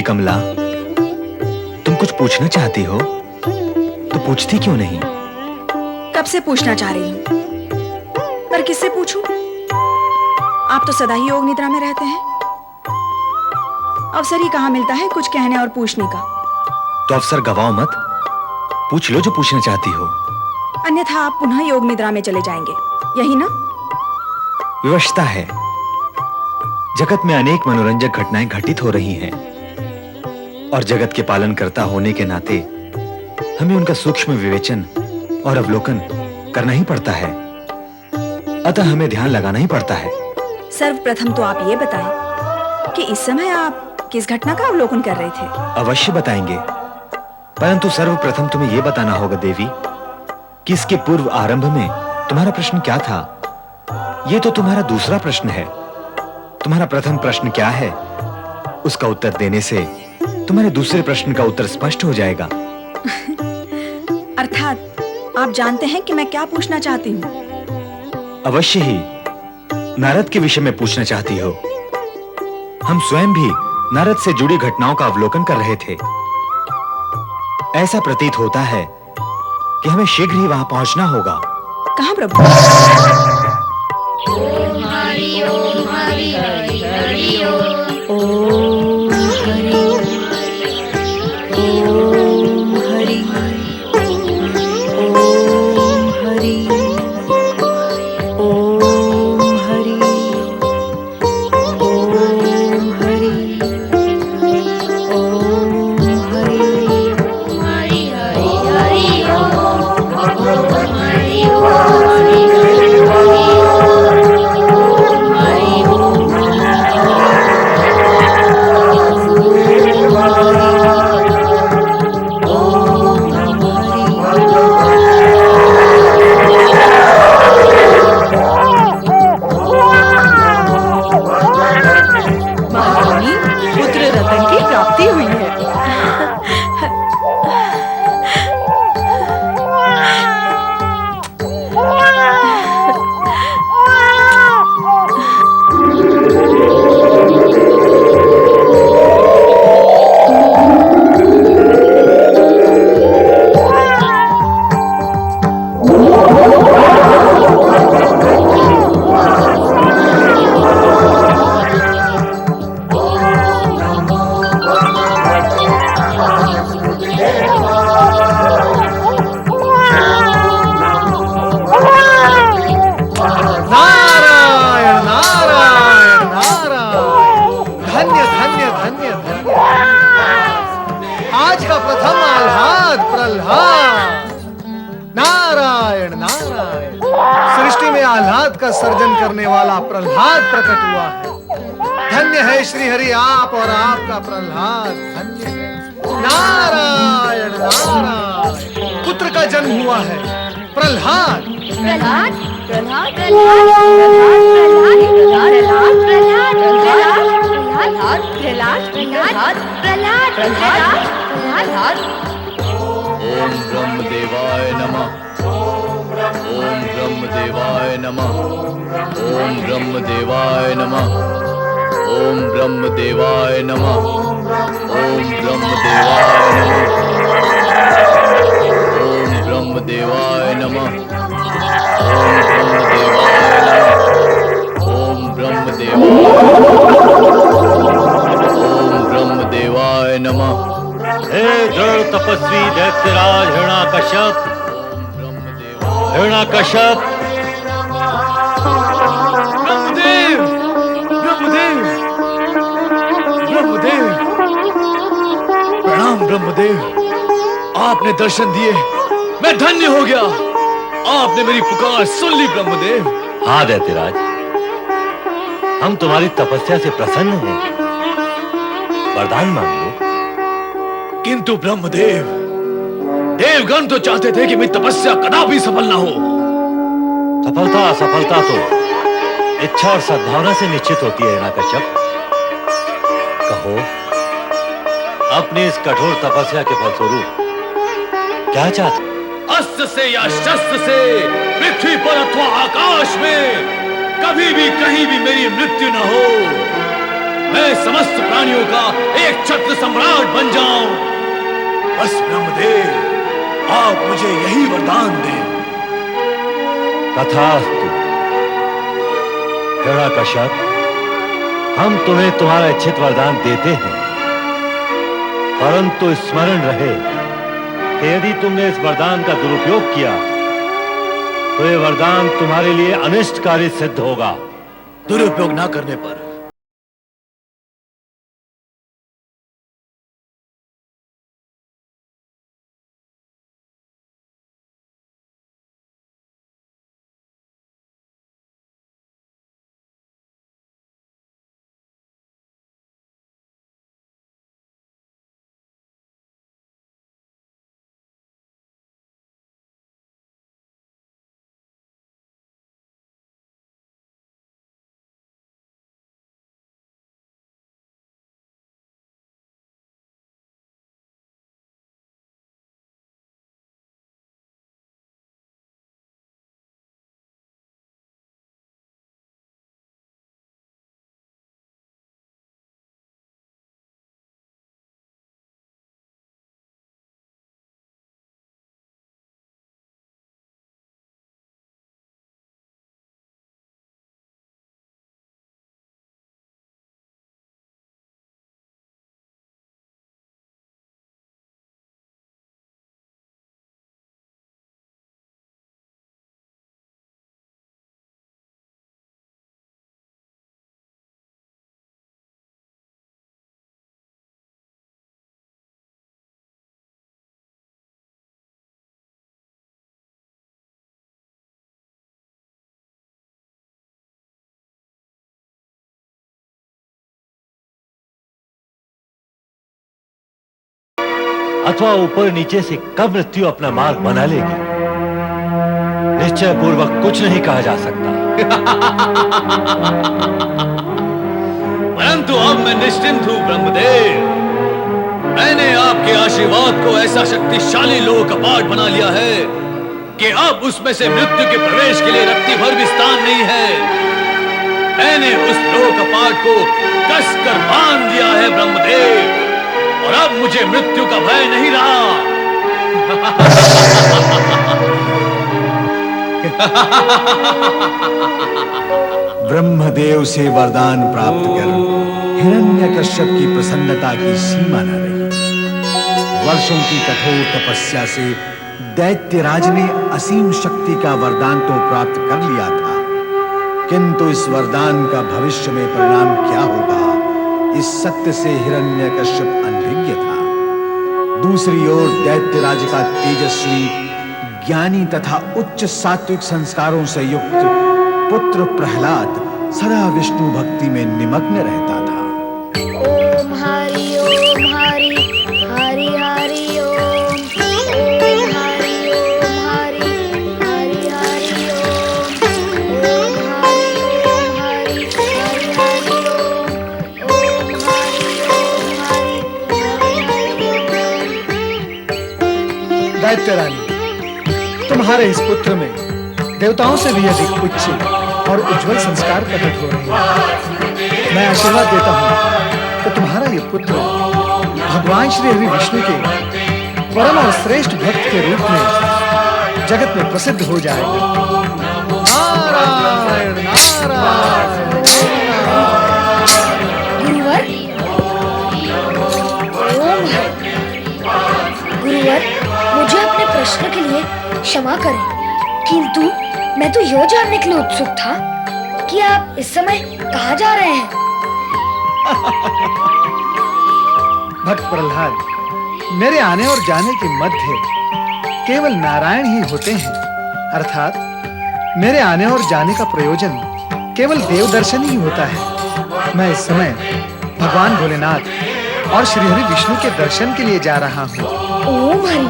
कमला, तुम कुछ पूछना चाहती हो तो पूछती क्यों नहीं? कब से पूछना चाह रही हूँ, पर किससे पूछूं? आप तो सदा ही योग निद्रा में रहते हैं। अवसर ही कहाँ मिलता है कुछ कहने और पूछने का। तो अवसर गवाओ मत, पूछ लो जो पूछना चाहती हो। अन्यथा आप पुनः योग निद्रा में चले जाएंगे, यही ना? विवशता है। जगत में अनेक मनोरंजक घटनाएं घटित हो रही हैं और जगत के पालन कर्ता होने के नाते हमें उनका सूक्ष्म विवेचन और अवलोकन करना ही पड़ता है। अतः हमें ध्यान लगाना ही पड़ता है। सर्वप्रथम तो आप ये बताएं कि इस समय आप किस घटना का अवलोकन कर रहे थे? अवश्य बताएंगे, परंतु सर्वप्रथम तुम्हें यह बताना होगा देवी कि इसके पूर्व आरंभ में तुम्हारा प्रश्न क्या था। यह तो तुम्हारा दूसरा प्रश्न है। तुम्हारा प्रथम प्रश्न क्या है, उसका उत्तर देने से तुम्हारे दूसरे प्रश्न का उत्तर स्पष्ट हो जाएगा। अर्थात आप जानते हैं कि मैं क्या पूछना चाहती हूँ? अवश्य ही नारद के विषय में पूछना चाहती हो। हम स्वयं भी नारद से जुड़ी घटनाओं का अवलोकन कर रहे थे। ऐसा प्रतीत होता है कि हमें शीघ्र ही वहां पहुंचना होगा। कहां प्रभु? ओम हरि ओम हरि हरि हरि ओम। ओम हरि ओम हरि ओम हरि ओम हरि ओम हरि ओम हरि हरि हरि हरि ओम। ओम हरि ओम हरि हरि हरि ओम। हरि ओम महारानी, पुत्र रतन की प्राप्ति हुई है। नारायण नारायण नारायण, धन्य धन्य धन्य धन्य। आज का प्रथम आह्लाद प्रह्लाद। नारायण नारायण, सृष्टि में आह्लाद का सर्जन करने वाला प्रह्लाद प्रकट हुआ है। धन्य है श्री हरि आप और आपका प्रह्लाद, धन्य है। नारायण नारायण, पुत्र का जन्म हुआ है प्रह्लाद। प्रह्लाद प्रह्लाद प्रह्लाद प्रह्लाद प्रह्लाद प्रह्लाद प्रह्लाद प्रह्लाद प्रह्लाद प्रह्लाद प्रह्लाद। ओम ब्रह्मदेवाय नमः। ओम ब्रह्मदेवाय नमः। ओम ब्रह्मदेवाय नमः। ओम ब्रह्मदेवाय नमः। ओम ब्रह्मदेवाय नमः। ओम ब्रह्मदेवाय नमः। ओम ब्रह्मदेवाय ओम ब्रह्मदेवाय नमः। हे दृढ़ तपस्वी दैत्यराज हिरण्याकश्यप, हिरण्याकश्यप। ब्रह्मदेव ब्रह्मदेव ब्रह्मदेव, प्रणाम ब्रह्मदेव। आपने दर्शन दिए, मैं धन्य हो गया। आपने मेरी पुकार सुन ली ब्रह्मदेव। हाँ दैत्यराज, हम तुम्हारी तपस्या से प्रसन्न हैं। वरदान मांग लो। किंतु ब्रह्मदेव, देवगण तो चाहते थे कि मेरी तपस्या कदापि सफल ना हो। सफलता असफलता तो इच्छा और सद्भावना से निश्चित होती है हिरण्याकश्यप। कहो, अपनी इस कठोर तपस्या के फलस्वरूप क्या चाहते? अस्त्र से या शस्त्र से, पृथ्वी पर अथवा आकाश में, कभी भी कहीं भी मेरी मृत्यु न हो। मैं समस्त प्राणियों का एक छत्र सम्राट बन जाऊं। बस ब्रह्मदेव, आप मुझे यही वरदान दें। तथास्तु। हिरण्यकश्यप, हम तुम्हें तुम्हारा इच्छित वरदान देते हैं, परंतु स्मरण रहे कि यदि तुमने इस वरदान का दुरुपयोग किया तो यह वरदान तुम्हारे लिए अनिष्टकारी सिद्ध होगा। दुरुपयोग ना करने पर अथवा ऊपर नीचे से कब मृत्यु अपना मार्ग बना लेगी, निश्चय पूर्वक कुछ नहीं कहा जा सकता। परंतु अब मैं निश्चिंत हूं ब्रह्मदेव। मैंने आपके आशीर्वाद को ऐसा शक्तिशाली लोह कपाट बना लिया है कि अब उसमें से मृत्यु के प्रवेश के लिए रत्ती भर भी स्थान नहीं है। मैंने उस लोह कपाट को कसकर बांध दिया है ब्रह्मदेव, और अब मुझे मृत्यु का भय नहीं रहा। ब्रह्मदेव से वरदान प्राप्त कर हिरण्यकश्यप की प्रसन्नता की सीमा न रही। वर्षों की कठोर तपस्या से दैत्यराज ने असीम शक्ति का वरदान तो प्राप्त कर लिया था, किंतु इस वरदान का भविष्य में परिणाम क्या होगा, इस सत्य से हिरण्यकश्यप अनभिज्ञ था। दूसरी ओर दैत्यराज का तेजस्वी, ज्ञानी तथा उच्च सात्विक संस्कारों से युक्त पुत्र प्रहलाद सदा विष्णु भक्ति में निमग्न रहता था। ओम हरि हरि हरि ओम। ओम हरि हरि हरि हरि ओम। ओम हरि हरि हरि ओम। ओम हरि दैत्य रानी, तुम्हारे इस पुत्र में देवताओं से भी अधिक उच्च और उज्जवल संस्कार प्रकट हो रहे हैं। मैं आशीर्वाद देता हूँ कि तुम्हारा ये पुत्र भगवान श्री हरि विष्णु के परम और श्रेष्ठ भक्त के रूप में जगत में प्रसिद्ध हो जाएगा। नारायण नारायण। गुरुवर, गुरुवर, मुझे अपने प्रश्न के लिए क्षमा करें, किंतु मैं तो यह जानने के लिए उत्सुक था कि आप इस समय कहाँ जा रहे हैं। भक्त प्रहलाद, मेरे आने और जाने के मध्य केवल नारायण ही होते हैं, अर्थात मेरे आने और जाने का प्रयोजन केवल देव दर्शन ही होता है। मैं इस समय भगवान भोलेनाथ और श्री हरि विष्णु के दर्शन के लिए जा रहा हूँ। ओम हरि,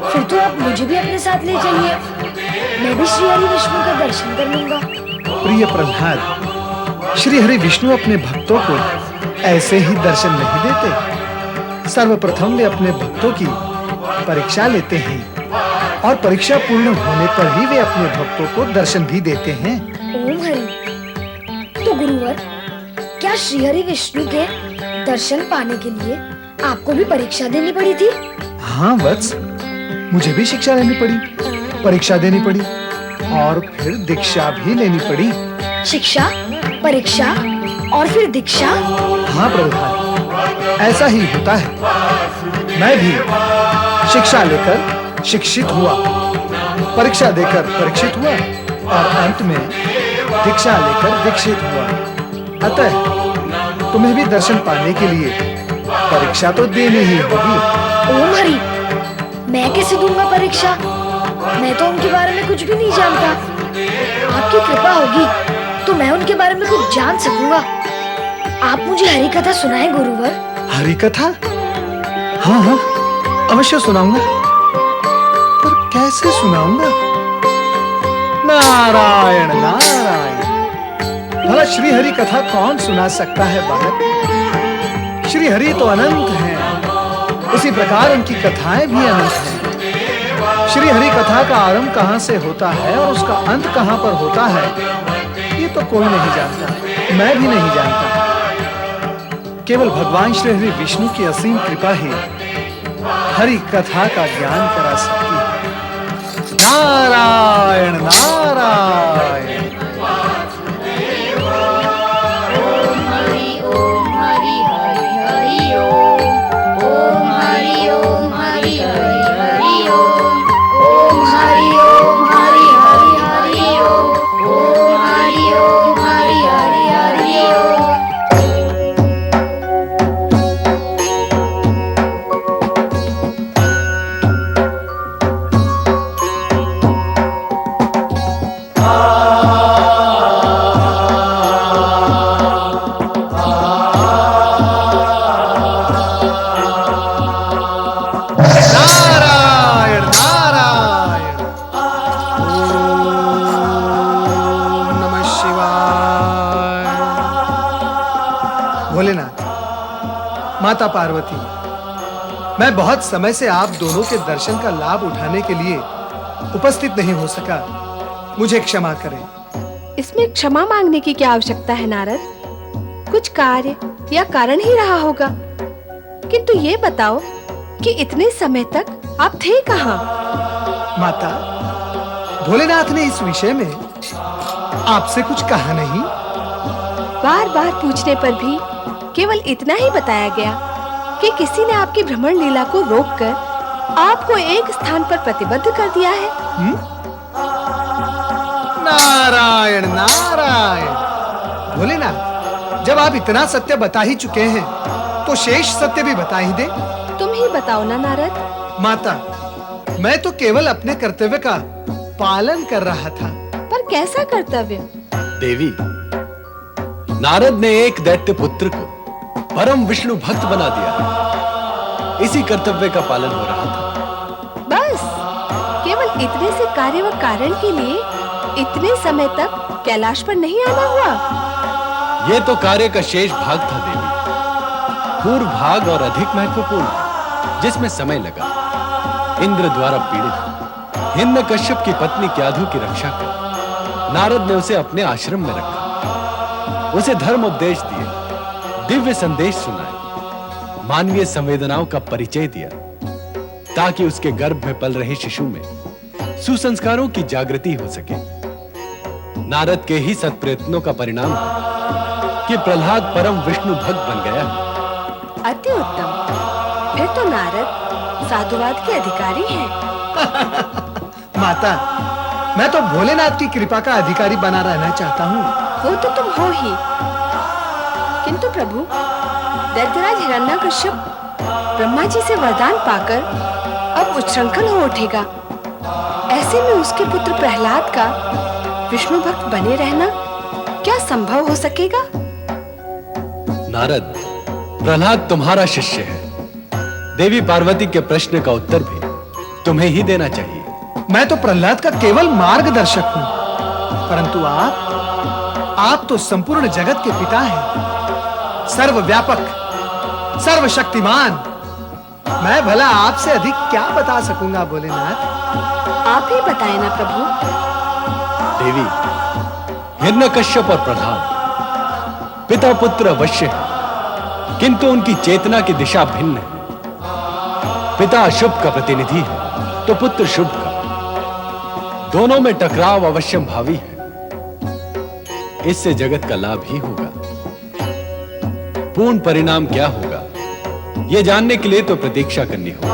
फिर तो आप मुझे भी अपने साथ ले चलिए, मैं भी श्री हरि विष्णु का दर्शन कर लूंगा। प्रिय प्रहलाद, श्री हरि विष्णु अपने भक्तों को ऐसे ही दर्शन नहीं देते। सर्वप्रथम वे अपने भक्तों की परीक्षा लेते हैं और परीक्षा पूर्ण होने पर ही वे अपने भक्तों को दर्शन भी देते हैं। ओम हरि, तो गुरुवर, क्या श्रीहरि विष्णु के दर्शन पाने के लिए आपको भी परीक्षा देनी पड़ी थी? हाँ वत्स, मुझे भी शिक्षा लेनी पड़ी, परीक्षा देनी पड़ी और फिर दीक्षा भी लेनी पड़ी। शिक्षा, परीक्षा और फिर दीक्षा? हाँ प्रभुपाद, ऐसा ही होता है। मैं भी शिक्षा लेकर शिक्षित हुआ, परीक्षा देकर परीक्षित हुआ और अंत में दीक्षा लेकर दीक्षित हुआ। अतः तुम्हें भी दर्शन पाने के लिए परीक्षा तो देनी ही होगी। ओम हरि, मैं कैसे दूंगा परीक्षा? मैं तो उनके बारे में कुछ भी नहीं जानता। आपकी कृपा होगी तो मैं उनके बारे में कुछ जान सकूंगा। आप मुझे हरि कथा सुनाएं गुरुवर। हरि कथा? हाँ हाँ, अवश्य सुनाऊंगा, पर कैसे सुनाऊंगा? नारायण नारायण, भला श्री हरि कथा कौन सुना सकता है बालक? श्री हरि तो अनंत हैं, उसी प्रकार उनकी कथाएं भी अनंत हैं। श्री हरि कथा का आरंभ कहां से होता है और उसका अंत कहां पर होता है, ये तो कोई नहीं जानता, मैं भी नहीं जानता। केवल भगवान श्री हरि विष्णु की असीम कृपा ही हरि कथा का ज्ञान करा सकती है। नारायण नारायण। भोलेनाथ, माता पार्वती, मैं बहुत समय से आप दोनों के दर्शन का लाभ उठाने के लिए उपस्थित नहीं हो सका, मुझे क्षमा करें। इसमें क्षमा मांगने की क्या आवश्यकता है नारद? कुछ कार्य या कारण ही रहा होगा। किंतु ये बताओ कि इतने समय तक आप थे कहाँ? माता, भोलेनाथ ने इस विषय में आपसे कुछ कहा नहीं? बार बार पूछने पर भी केवल इतना ही बताया गया कि किसी ने आपकी भ्रमण लीला को रोककर आपको एक स्थान पर प्रतिबद्ध कर दिया है। नारायण नारायण। भोलेनाथ, जब आप इतना सत्य बता ही चुके हैं तो शेष सत्य भी बता ही दे। तुम ही बताओ ना नारद। माता, मैं तो केवल अपने कर्तव्य का पालन कर रहा था। पर कैसा कर्तव्य? देवी, नारद ने एक दैत्य पुत्र को परम विष्णु भक्त बना दिया। इसी कर्तव्य का पालन हो रहा था। बस केवल इतने से कार्य व कारण के लिए इतने समय तक कैलाश पर नहीं आना हुआ? यह तो कार्य का शेष भाग था देवी। पूर्व भाग और अधिक महत्वपूर्ण, जिसमें समय लगा। इंद्र द्वारा पीड़ित हिरण्यकश्यप की पत्नी क्याधु की रक्षा कर नारद ने उसे अपने आश्रम में रखा, उसे धर्म उपदेश दिए, दिव्य संदेश सुनाए, मानवीय संवेदनाओं का परिचय दिया, ताकि उसके गर्भ में पल रहे शिशु में सुसंस्कारों की जागृति हो सके। नारद के ही सत्प्रयत्नों का परिणाम है कि प्रहलाद परम विष्णु भक्त बन गया। अति उत्तम। फिर तो नारद साधुवाद के अधिकारी हैं। माता, मैं तो भोलेनाथ की कृपा का अधिकारी बना रहना चाहता हूँ। वो तो तुम हो ही, किंतु प्रभु, दैत्यराज हिरण्यकश्यप ब्रह्मा जी से वरदान पाकर अब उच्छृंखल हो उठेगा। ऐसे में उसके पुत्र प्रहलाद का विष्णु भक्त बने रहना क्या संभव हो सकेगा? नारद, प्रहलाद तुम्हारा शिष्य है। देवी पार्वती के प्रश्न का उत्तर भी तुम्हें ही देना चाहिए। मैं तो प्रहलाद का केवल मार्गदर्शक हूँ, परंतु आप तो संपूर्ण जगत के पिता हैं, सर्वव्यापक, सर्वशक्तिमान। मैं भला आपसे अधिक क्या बता सकूंगा भोलेनाथ? आप ही बताएं ना प्रभु। देवी, हिरण्यकश्यप और प्रहलाद पिता पुत्र अवश्य है, किंतु उनकी चेतना की दिशा भिन्न है। पिता अशुभ का प्रतिनिधि है तो पुत्र शुभ का। दोनों में टकराव अवश्य भावी है। इससे जगत का लाभ ही होगा। पूर्ण परिणाम क्या होगा, यह जानने के लिए तो प्रतीक्षा करनी होगी।